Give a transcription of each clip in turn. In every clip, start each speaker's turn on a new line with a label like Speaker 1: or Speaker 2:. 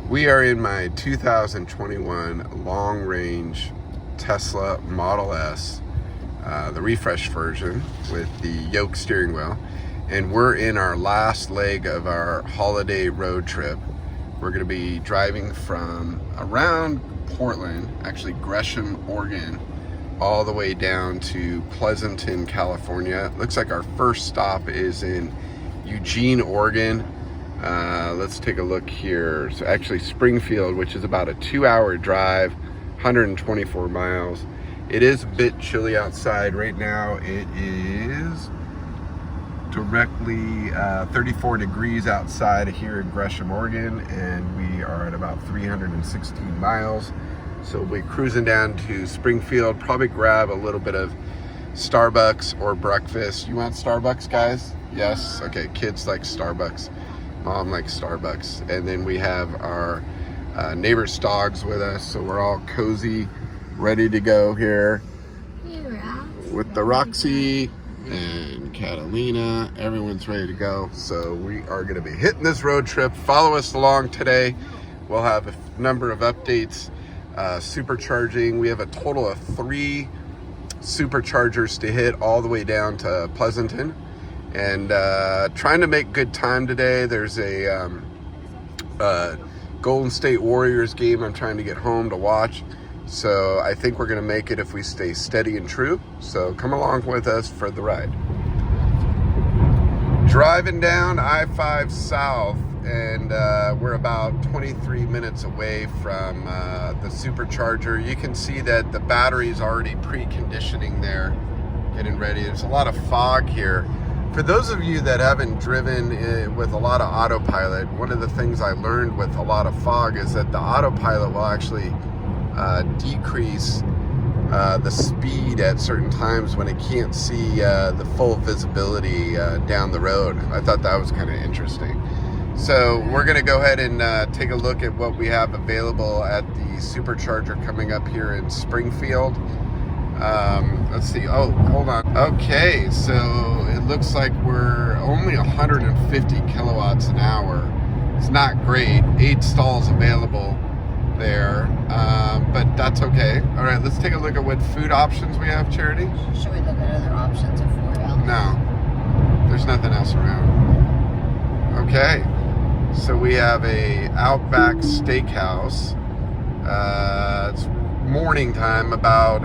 Speaker 1: We are in my 2021 long-range Tesla Model S, the refresh version with the yoke steering wheel. And we're in our last leg of our holiday road trip. We're gonna be driving from around Portland, actually Gresham, Oregon, all the way down to Pleasanton, California. Looks like our first stop is in Eugene, Oregon. Let's take a look here. So actually Springfield, which is about a 2-hour drive, 124 miles. It is a bit chilly outside right now. It is directly 34 degrees outside here in Gresham, Oregon, and we are at about 316 miles. So we're cruising down to Springfield, probably grab a little bit of Starbucks or breakfast. You want Starbucks, guys? Yes? Okay, kids like Starbucks. Mom likes Starbucks. And then we have our neighbor's dogs with us, so we're all cozy, ready to go here. With the Roxy and Catalina, everyone's ready to go. So we are gonna be hitting this road trip. Follow us along today. We'll have a number of updates. Supercharging, we have a total of 3 superchargers to hit all the way down to Pleasanton. And trying to make good time today. There's a Golden State Warriors game I'm trying to get home to watch. So I think we're gonna make it if we stay steady and true. So come along with us for the ride. Driving down I-5 South, and we're about 23 minutes away from the supercharger. You can see that the battery's already preconditioning there, getting ready. There's a lot of fog here. For those of you that haven't driven with a lot of autopilot, one of the things I learned with a lot of fog is that the autopilot will actually decrease the speed at certain times when it can't see the full visibility down the road. I thought that was kind of interesting. So we're gonna go ahead and take a look at what we have available at the supercharger coming up here in Springfield. Let's see. Oh, hold on. Okay, so it looks like we're only 150 kilowatts an hour. It's not great. 8 stalls available there, but that's okay. All right, let's take a look at what food options we have, Charity.
Speaker 2: Should we look at other options of 4 else?
Speaker 1: No, there's nothing else around. Okay, so we have a Outback Steakhouse. It's morning time, about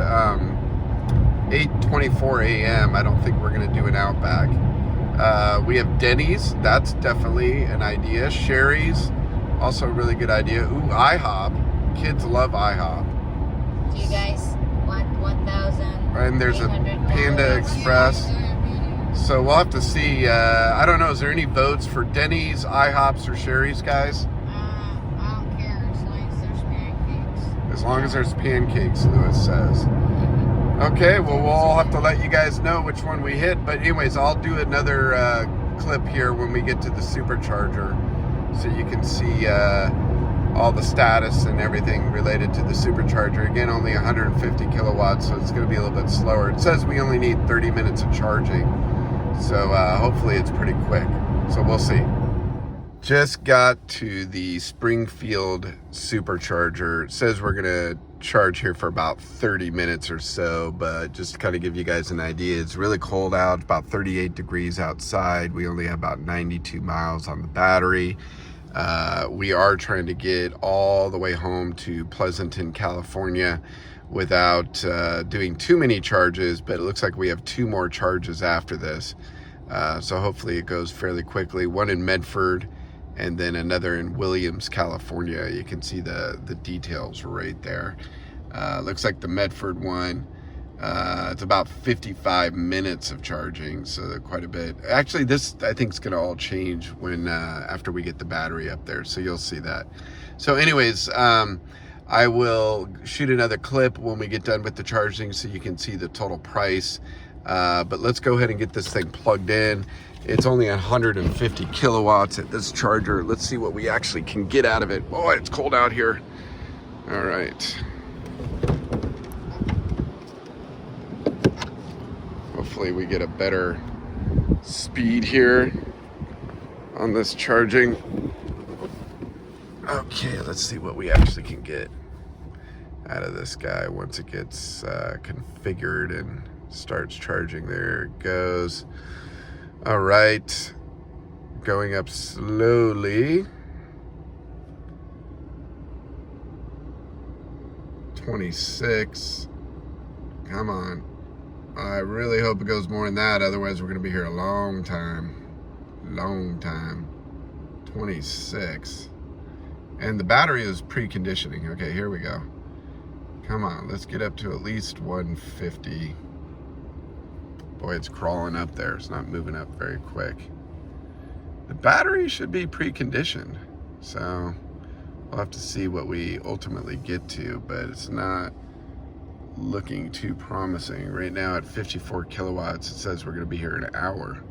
Speaker 1: 8:24 a.m. I don't think we're gonna do an Outback. We have Denny's. That's definitely an idea. Sherry's, also a really good idea. Ooh, IHOP. Kids love IHOP.
Speaker 2: Do you guys want 1,000?
Speaker 1: And there's a Panda Express. So we'll have to see. I don't know. Is there any votes for Denny's, IHOPs, or Sherry's, guys?
Speaker 2: I don't care as long as there's pancakes.
Speaker 1: As long as there's pancakes, Lewis says. Okay, well, we'll have to let you guys know which one we hit. But anyways, I'll do another clip here when we get to the supercharger, so you can see all the status and everything related to the supercharger. Again, only 150 kilowatts, so it's going to be a little bit slower. It says we only need 30 minutes of charging, so hopefully it's pretty quick. So we'll see. Just got to the Springfield supercharger. It says we're gonna charge here for about 30 minutes or so, but just to kind of give you guys an idea, it's really cold out, about 38 degrees outside. We only have about 92 miles on the battery. We are trying to get all the way home to Pleasanton, California without doing too many charges, but it looks like we have 2 more charges after this. So hopefully it goes fairly quickly. One in Medford, and then another in Williams, California. You can see the details right there. Looks like the Medford one, it's about 55 minutes of charging, so quite a bit. Actually, this I think is gonna all change when after we get the battery up there, so you'll see that. So anyways, I will shoot another clip when we get done with the charging so you can see the total price. But let's go ahead and get this thing plugged in. It's only 150 kilowatts at this charger. Let's see what we actually can get out of it. Boy, it's cold out here. All right. Hopefully we get a better speed here on this charging. Okay, let's see what we actually can get out of this guy once it gets configured and starts charging. There it goes. All right, going up slowly. 26. Come on. I really hope it goes more than that, otherwise we're going to be here a long time. 26. And the battery is preconditioning. Okay, here we go. Come on, let's get up to at least 150. Boy, it's crawling up there. It's not moving up very quick. The battery should be preconditioned, so we'll have to see what we ultimately get to, but it's not looking too promising. Right now at 54 kilowatts, it says we're going to be here an hour.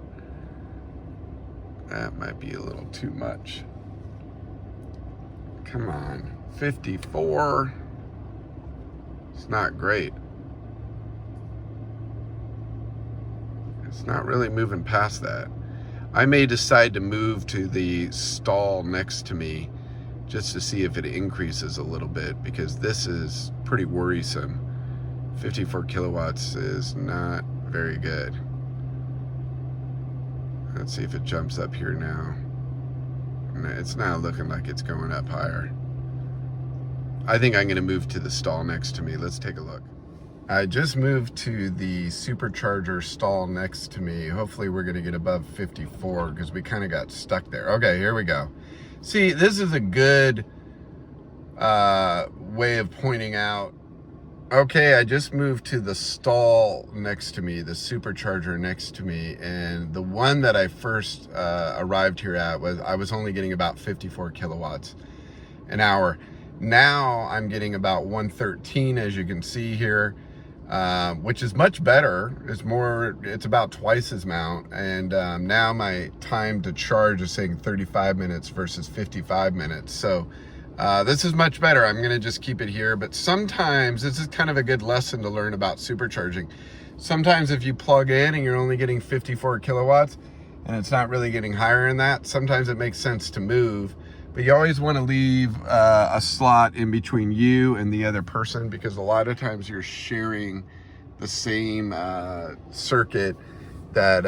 Speaker 1: That might be a little too much. Come on, 54. It's not great. It's not really moving past that. I may decide to move to the stall next to me just to see if it increases a little bit, because this is pretty worrisome. 54 kilowatts is not very good. Let's see if it jumps up here now. It's not looking like it's going up higher. I think I'm going to move to the stall next to me. Let's take a look. I just moved to the supercharger stall next to me. Hopefully we're going to get above 54 because we kind of got stuck there. Okay, here we go. See, this is a good way of pointing out. Okay, I just moved to the stall next to me, the supercharger next to me, and the one that I first arrived here at I was only getting about 54 kilowatts an hour. Now I'm getting about 113, as you can see here, which is much better. It's about twice as amount, and now my time to charge is saying 35 minutes versus 55 minutes. So this is much better. I'm going to just keep it here. But sometimes, this is kind of a good lesson to learn about supercharging. Sometimes if you plug in and you're only getting 54 kilowatts and it's not really getting higher than that, sometimes it makes sense to move. But you always want to leave a slot in between you and the other person, because a lot of times you're sharing the same circuit that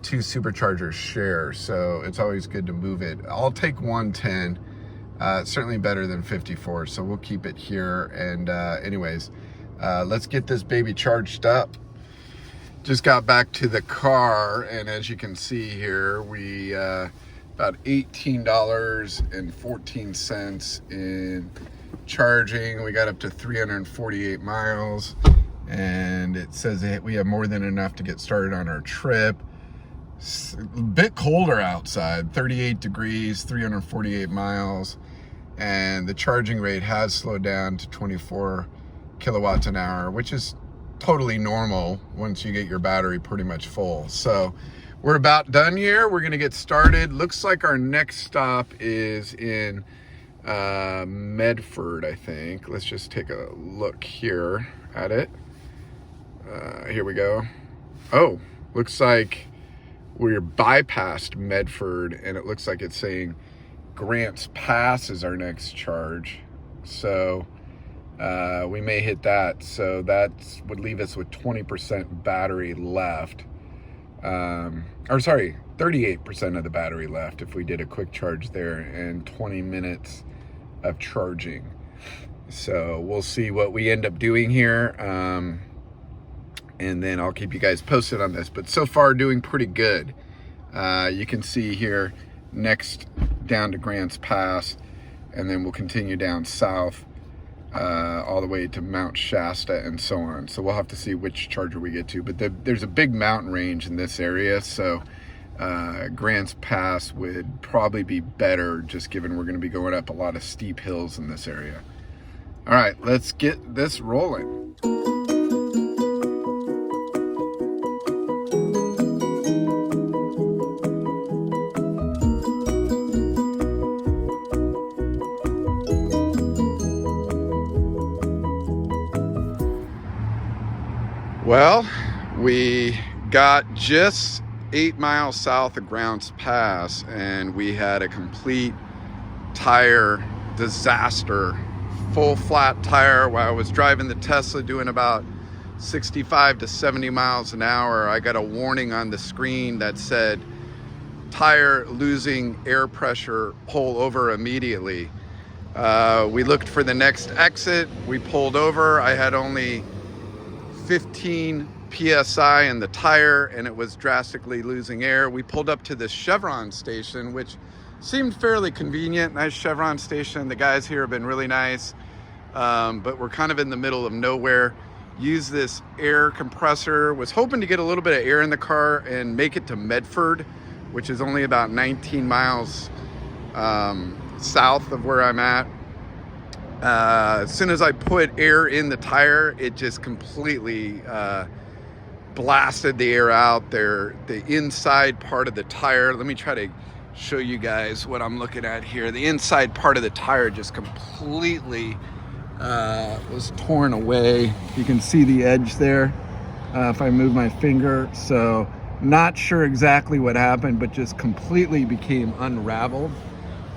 Speaker 1: two superchargers share. So it's always good to move it. I'll take 110. It's certainly better than 54, so we'll keep it here. And anyways, let's get this baby charged up. Just got back to the car, and as you can see here, we about $18.14 in charging. We got up to 348 miles, and it says that we have more than enough to get started on our trip. It's a bit colder outside, 38 degrees, 348 miles, and the charging rate has slowed down to 24 kilowatts an hour, which is totally normal once you get your battery pretty much full. So we're about done here. We're gonna get started. Looks like our next stop is in Medford, I think. Let's just take a look here at it. Here we go. Oh, looks like we're bypassed Medford, and it looks like it's saying Grants Pass is our next charge. So we may hit that. So that would leave us with 20% battery left. Or sorry, 38% of the battery left if we did a quick charge there, and 20 minutes of charging. So we'll see what we end up doing here. And then I'll keep you guys posted on this, but so far doing pretty good. You can see here next down to Grants Pass, and then we'll continue down south all the way to Mount Shasta and so on. So we'll have to see which charger we get to, but there's a big mountain range in this area, so Grants Pass would probably be better, just given we're going to be going up a lot of steep hills in this area. All right, let's get this rolling. Well, we got just 8 miles south of Grants Pass, and we had a complete tire disaster. Full flat tire while I was driving the Tesla doing about 65 to 70 miles an hour. I got a warning on the screen that said tire losing air pressure, pull over immediately. We looked for the next exit. We pulled over. I had only 15 PSI in the tire and it was drastically losing air. We pulled up to the Chevron station, which seemed fairly convenient. Nice Chevron station. The guys here have been really nice, but we're kind of in the middle of nowhere. Use this air compressor. Was hoping to get a little bit of air in the car and make it to Medford, which is only about 19 miles south of where I'm at. As soon as I put air in the tire, it just completely blasted the air out there. The inside part of the tire, let me try to show you guys what I'm looking at here. The inside part of the tire just completely was torn away. You can see the edge there if I move my finger. So not sure exactly what happened, but just completely became unraveled.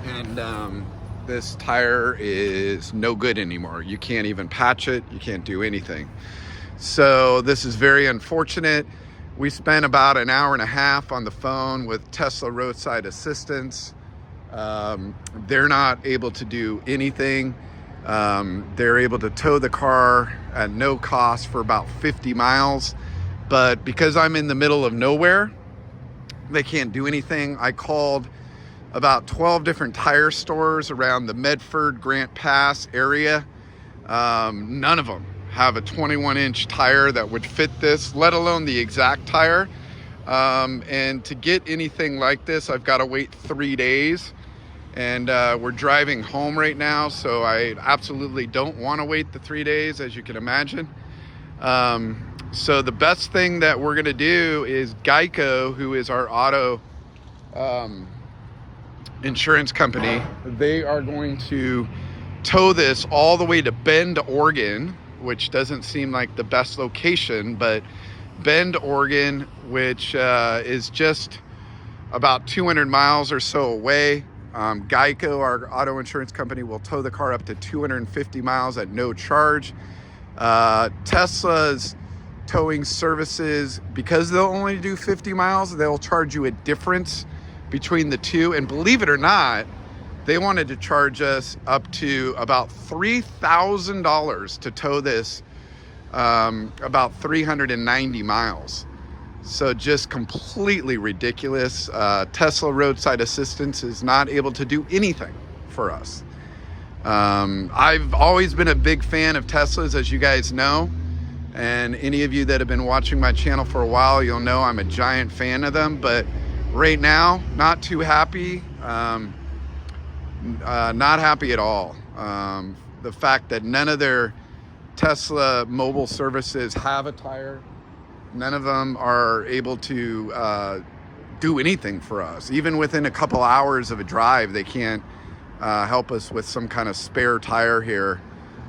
Speaker 1: And this tire is no good anymore. You can't even patch it. You can't do anything. So this is very unfortunate. We spent about an hour and a half on the phone with Tesla roadside assistance. They're not able to do anything. They're able to tow the car at no cost for about 50 miles. But because I'm in the middle of nowhere, they can't do anything. I called about 12 different tire stores around the Medford, Grant Pass area. None of them have a 21-inch tire that would fit this, let alone the exact tire. And to get anything like this, I've got to wait 3 days. And we're driving home right now, so I absolutely don't want to wait the 3 days, as you can imagine. So the best thing that we're going to do is Geico, who is our auto insurance company, they are going to tow this all the way to Bend, Oregon, which doesn't seem like the best location, but Bend, Oregon, which is just about 200 miles or so away. Geico, our auto insurance company, will tow the car up to 250 miles at no charge. Tesla's towing services, because they'll only do 50 miles, they'll charge you a difference between the two. And believe it or not, they wanted to charge us up to about $3,000 to tow this about 390 miles. So just completely ridiculous. Tesla roadside assistance is not able to do anything for us. I've always been a big fan of Teslas, as you guys know. And any of you that have been watching my channel for a while, you'll know I'm a giant fan of them. But right now, not too happy. Not happy at all. The fact that none of their Tesla mobile services have a tire. None of them are able to do anything for us. Even within a couple hours of a drive, they can't help us with some kind of spare tire here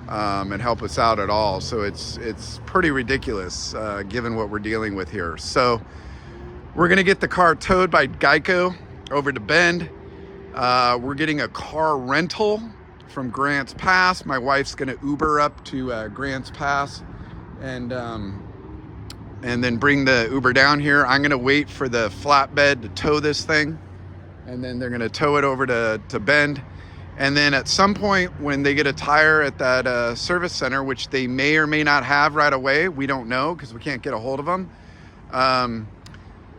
Speaker 1: and help us out at all. So it's pretty ridiculous given what we're dealing with here. So we're gonna get the car towed by Geico over to Bend. We're getting a car rental from Grants Pass. My wife's gonna Uber up to Grants Pass and then bring the Uber down here. I'm gonna wait for the flatbed to tow this thing, and then they're gonna tow it over to Bend. And then at some point when they get a tire at that service center, which they may or may not have right away, we don't know because we can't get a hold of them,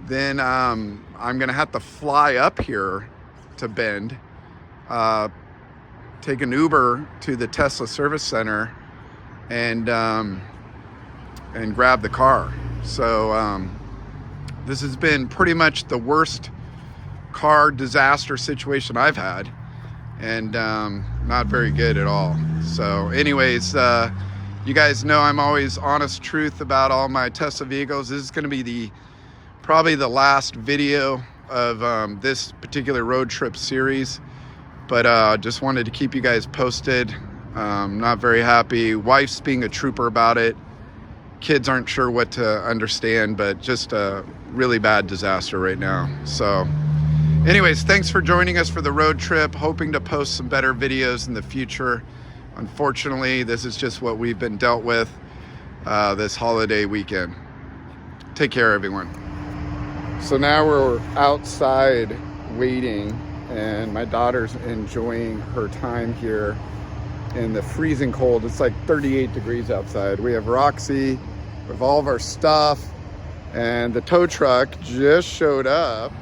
Speaker 1: then I'm gonna have to fly up here to Bend, take an Uber to the Tesla service center and grab the car. So this has been pretty much the worst car disaster situation I've had, and not very good at all. So anyways, you guys know I'm always honest truth about all my Tesla vehicles. This is going to be probably the last video of this particular road trip series, but just wanted to keep you guys posted. Not very happy. Wife's being a trooper about it. Kids aren't sure what to understand, but just a really bad disaster right now. So Anyways, thanks for joining us for the road trip. Hoping to post some better videos in the future. Unfortunately, this is just what we've been dealt with this holiday weekend. Take care, everyone. So now we're outside waiting, and my daughter's enjoying her time here in the freezing cold. It's like 38 degrees outside. We have Roxy with all of our stuff, and the tow truck just showed up.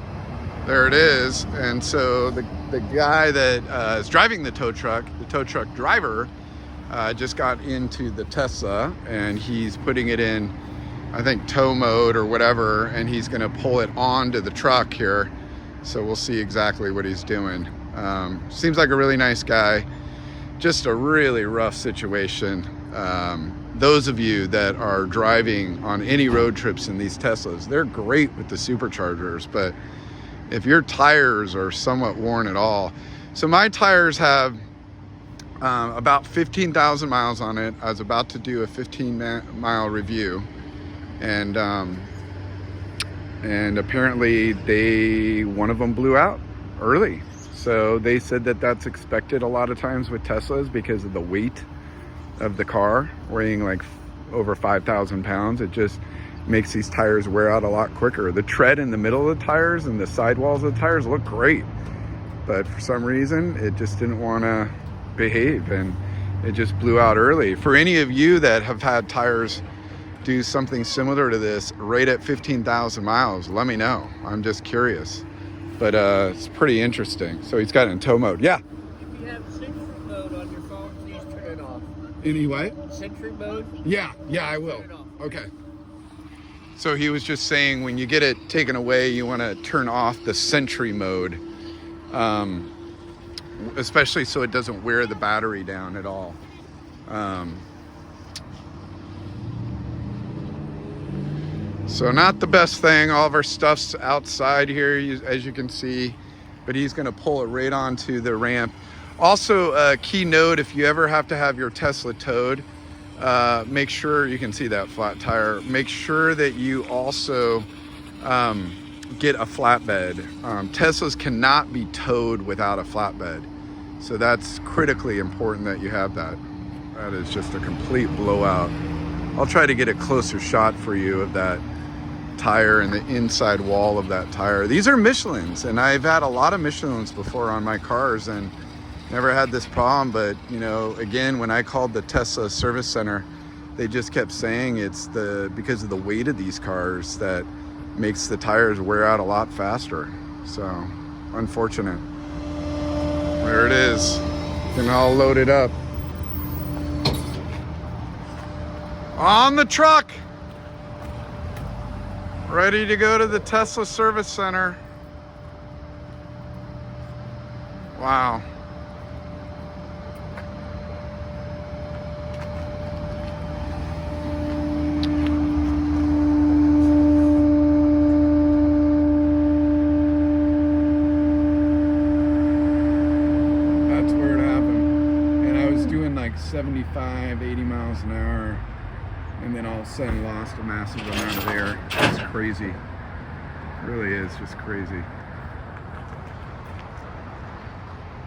Speaker 1: There it is. And so the guy that is driving the tow truck driver, just got into the Tesla, and he's putting it in, I think, tow mode or whatever, and he's gonna pull it onto the truck here. So we'll see exactly what he's doing. Seems like a really nice guy. Just a really rough situation. Those of you that are driving on any road trips in these Teslas, they're great with the superchargers, but if your tires are somewhat worn at all. So my tires have about 15,000 miles on it. I was about to do a 15-mile review, and apparently one of them blew out early. So they said that that's expected a lot of times with Teslas because of the weight of the car, weighing like over 5,000 pounds. It just makes these tires wear out a lot quicker. The tread in the middle of the tires and the sidewalls of the tires look great, but for some reason it just didn't want to behave, and it just blew out early. For any of you that have had tires do something similar to this right at 15,000 miles, let me know. I'm just curious, but it's pretty interesting. So he's got it in tow mode. Yeah.
Speaker 3: If you have Sentry mode on your phone, please turn it off.
Speaker 1: Anyway.
Speaker 3: Sentry mode?
Speaker 1: Yeah, I will.
Speaker 3: Turn it off.
Speaker 1: Okay. So he was just saying when you get it taken away, you want to turn off the Sentry mode, especially so it doesn't wear the battery down at all. So not the best thing. All of our stuff's outside here, as you can see, but he's going to pull it right onto the ramp. Also, a key note, if you ever have to have your Tesla towed, make sure, you can see that flat tire, make sure that you also get a flatbed. Teslas cannot be towed without a flatbed, so that's critically important that you have that. That is just a complete blowout. I'll try to get a closer shot for you of that tire and the inside wall of that tire. These are Michelins, and I've had a lot of Michelins before on my cars and never had this problem. But you know, again, when I called the Tesla service center, they just kept saying it's because of the weight of these cars that makes the tires wear out a lot faster. So unfortunate. There it is. And all loaded up on the truck, ready to go to the Tesla service center. Wow. That's where it happened. And I was doing like 75, 80 miles an hour. And then all of a sudden lost a massive amount of air. It's crazy. It really is just crazy.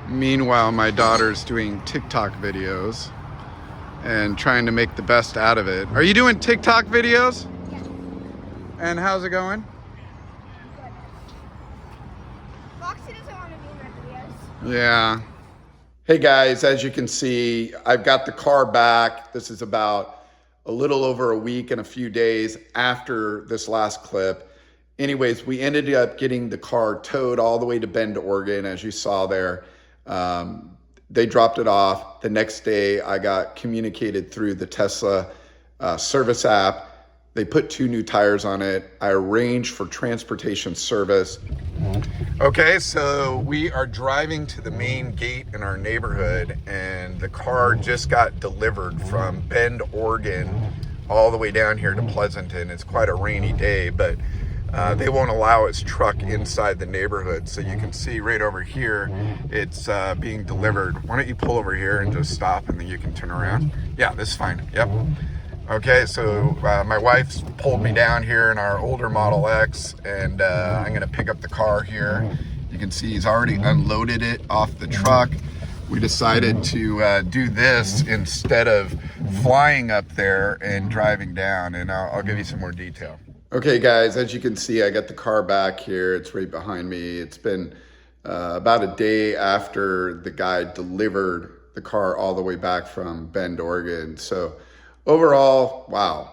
Speaker 1: Meanwhile, my daughter's doing TikTok videos and trying to make the best out of it. Are you doing TikTok videos?
Speaker 4: Yeah.
Speaker 1: And how's it going?
Speaker 4: Good. Foxy doesn't want to be in my videos.
Speaker 1: Yeah. Hey guys, as you can see, I've got the car back. This is about a little over a week and a few days after this last clip. Anyways, we ended up getting the car towed all the way to Bend, Oregon, as you saw there. They dropped it off. The next day, I got communicated through the Tesla service app. They put 2 new tires on it. I arranged for transportation service. Okay, so we are driving to the main gate in our neighborhood, and the car just got delivered from Bend, Oregon, all the way down here to Pleasanton. It's quite a rainy day, but they won't allow its truck inside the neighborhood. So you can see right over here, it's being delivered. Why don't you pull over here and just stop, and then you can turn around? Yeah, this is fine. Yep. Okay, so my wife's pulled me down here in our older Model X, and I'm gonna pick up the car here You can see he's already unloaded it off the truck. We decided to do this instead of flying up there and driving down, and I'll give you some more detail. Okay guys, as you can see, I got the car back here. It's right behind me. It's been about a day after the guy delivered the car all the way back from Bend, Oregon. So overall, wow,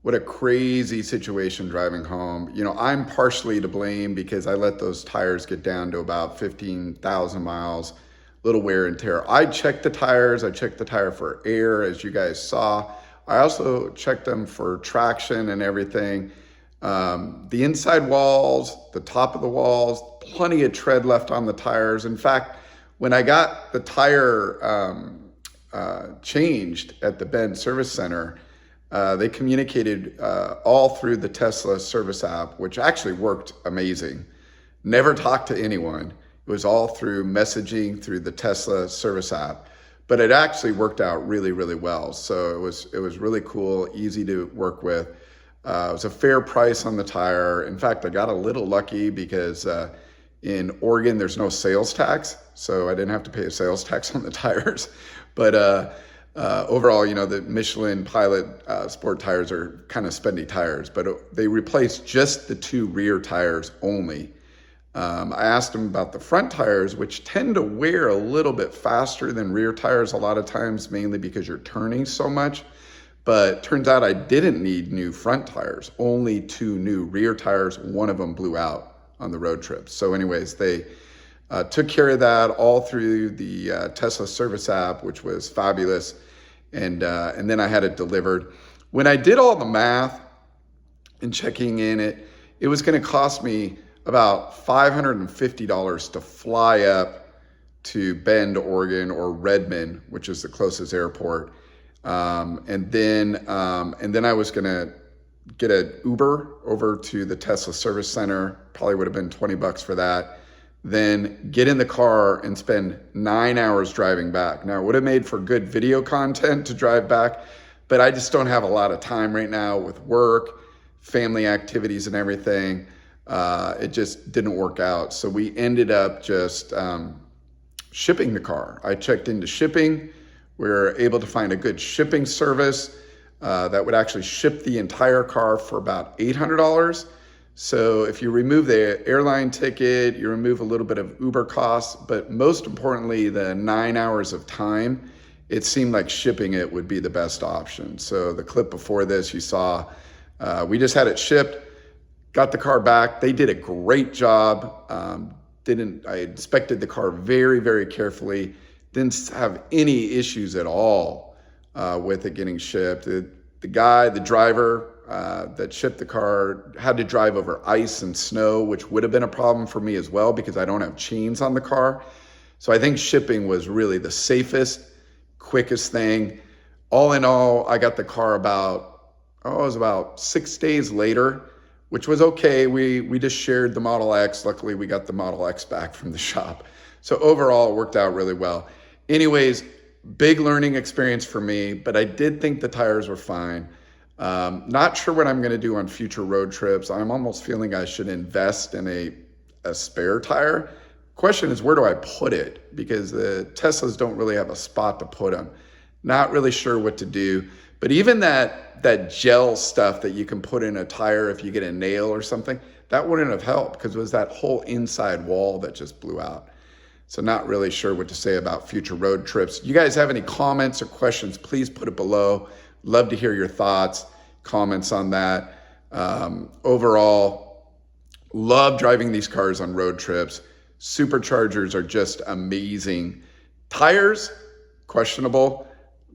Speaker 1: what a crazy situation driving home. You know, I'm partially to blame because I let those tires get down to about 15,000 miles, little wear and tear. I checked the tires. I checked the tire for air, as you guys saw. I also checked them for traction and everything. The inside walls, the top of the walls, plenty of tread left on the tires. In fact, when I got the tire changed at the Bend Service Center, they communicated all through the Tesla service app, which actually worked amazing. Never talked to anyone. It was all through messaging through the Tesla service app, but it actually worked out really, really well. So it was really cool, easy to work with. It was a fair price on the tire. In fact, I got a little lucky because in Oregon, there's no sales tax. So I didn't have to pay a sales tax on the tires. But overall, you know, the Michelin Pilot sport tires are kind of spendy tires, but they replaced just the 2 rear tires only. I asked them about the front tires, which tend to wear a little bit faster than rear tires a lot of times, mainly because you're turning so much. But turns out I didn't need new front tires, only 2 new rear tires. One of them blew out on the road trip. So anyways, they took care of that all through the Tesla service app, which was fabulous. And then I had it delivered. When I did all the math and checking in it was going to cost me about $550 to fly up to Bend, Oregon, or Redmond, which is the closest airport. And then I was gonna get an Uber over to the Tesla service center. Probably would have been $20 for that. Then get in the car and spend 9 hours driving back. Now it would have made for good video content to drive back, but I just don't have a lot of time right now with work, family activities and everything. It just didn't work out. So we ended up just shipping the car. I checked into shipping. We were able to find a good shipping service that would actually ship the entire car for about $800. So if you remove the airline ticket, you remove a little bit of Uber costs, but most importantly, the 9 hours of time, it seemed like shipping it would be the best option. So the clip before this, you saw, we just had it shipped, got the car back. They did a great job. I inspected the car very, very carefully. Didn't have any issues at all with it getting shipped. The driver that shipped the car had to drive over ice and snow, which would have been a problem for me as well because I don't have chains on the car. So I think shipping was really the safest, quickest thing. All in all, I got the car it was about 6 days later, which was okay. We just shared the Model X. Luckily, we got the Model X back from the shop. So overall, it worked out really well. Anyways, big learning experience for me, but I did think the tires were fine. Not sure what I'm going to do on future road trips. I'm almost feeling I should invest in a spare tire. Question is, where do I put it? Because the Teslas don't really have a spot to put them. Not really sure what to do. But even that gel stuff that you can put in a tire if you get a nail or something, that wouldn't have helped because it was that whole inside wall that just blew out. So not really sure what to say about future road trips. You guys have any comments or questions, please put it below. Love to hear your thoughts, comments on that. Overall, love driving these cars on road trips. Superchargers are just amazing. Tires, questionable.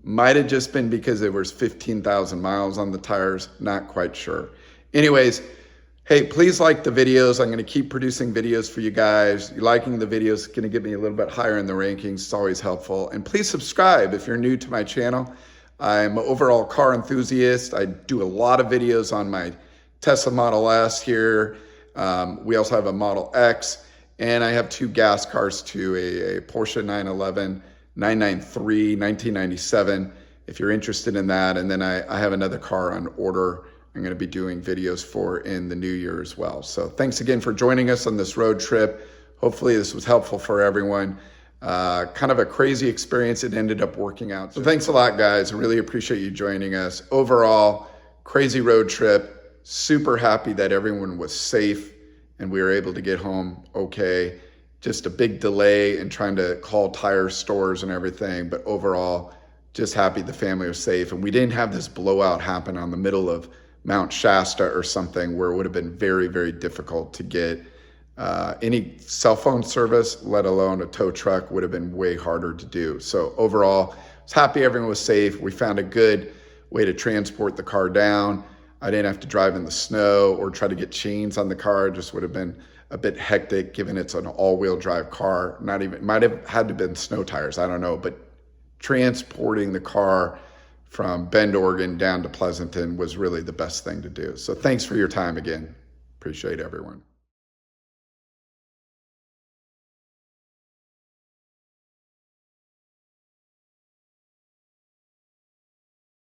Speaker 1: Might have just been because there was 15,000 miles on the tires. Not quite sure. Anyways, hey, please like the videos. I'm going to keep producing videos for you guys. Liking the videos is going to get me a little bit higher in the rankings. It's always helpful. And please subscribe if you're new to my channel. I'm an overall car enthusiast. I do a lot of videos on my Tesla Model S here. We also have a Model X. And I have 2 gas cars too, a Porsche 911 993 1997 if you're interested in that. And then I have another car on order I'm going to be doing videos for in the new year as well. So thanks again for joining us on this road trip. hopefully this was helpful for everyone. Kind of a crazy experience. It ended up working out. So thanks a lot, guys. I really appreciate you joining us. Overall, crazy road trip. Super happy that everyone was safe and we were able to get home okay. Just a big delay in trying to call tire stores and everything, but overall, just happy the family was safe. And we didn't have this blowout happen on the middle of Mount Shasta or something where it would have been very, very difficult to get any cell phone service, let alone a tow truck, would have been way harder to do. So overall, I was happy everyone was safe. We found a good way to transport the car down. I didn't have to drive in the snow or try to get chains on the car. It just would have been a bit hectic given it's an all-wheel drive car. Not even, might have had to have been snow tires, I don't know, but transporting the car from Bend, Oregon down to Pleasanton was really the best thing to do. So thanks for your time again. Appreciate everyone.